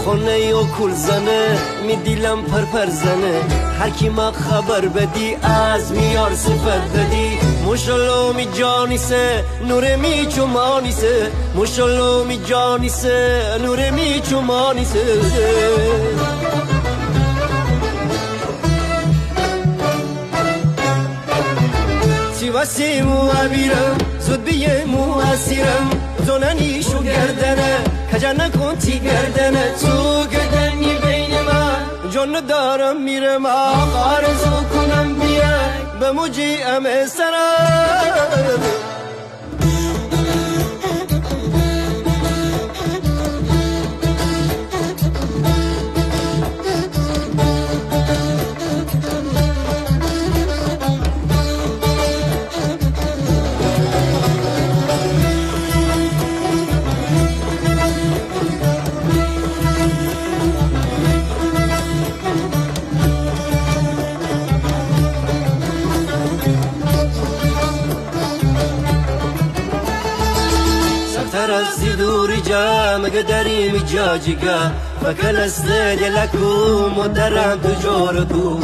خونه و کل زنه می دیلم پر زنه هر کی ما خبر بدی از میار صفت بدی مشالله می جانیسه نور می چمانیسه مشالله می جانیسه نور می چمانیسه سیواسی مو امیرم زود بیه مو اسیرم زنانی شو گردنه کجا نکن تی گردنه تو گردنی بین من جان دارم میرم آرزو کنم بیای به موجی ام سرم ترسي دوري جا مقدري مجاجقا فكلس دلكم ودرعم تجوركم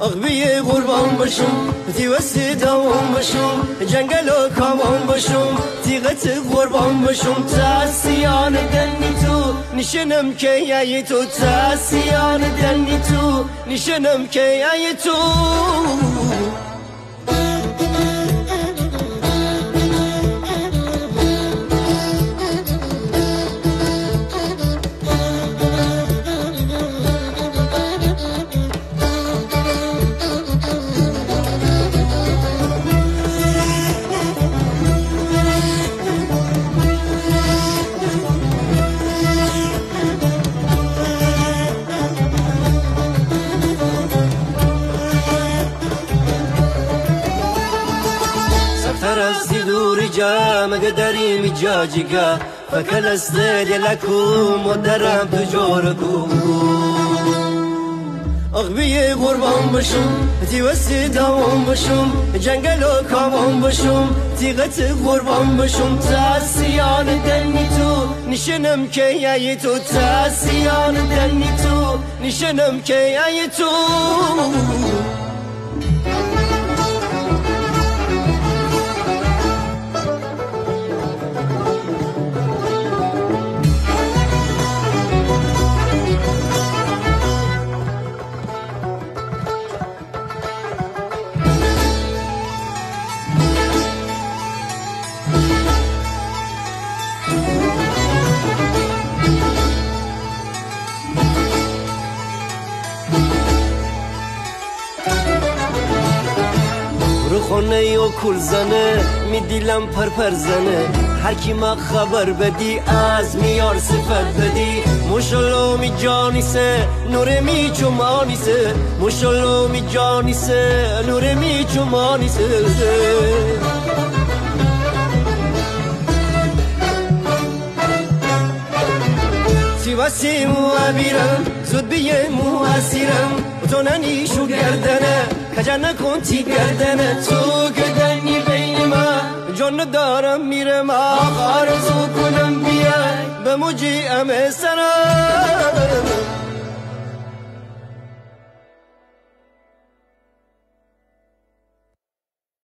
أغبي غربان بشم تيوسي دوام بشم جنگلو كامان بشم تيغت غربان بشم تاسيان دني تو نشنم كي تو تاسيان دني تو نشنم كي تو ترسي دوري جا مقدري مجاجقا فكلس دلكم ودرعم تجوركم أغبي غربان بشم تيوسي دوام بشم جنگلو كامان بشم تيغت غربان بشم تاسيان دني تو نشنم كي تو تاسيان دني تو نشنم كي تو خونه و کل زنه می دیلم پر زنه هر کی ما خبر بدی از میار صفت بدی مشالله می جانیسه نور می چمانیسه مشالله می جانیسه نور می چمانیسه سیواسی مو امیرم زود بیه مو اسیرم زنانی شو گردنه کجا نکن تی گردنه تو گردنی بین من جان دارم میرم آرزو کنم بیای به موجی ام سرم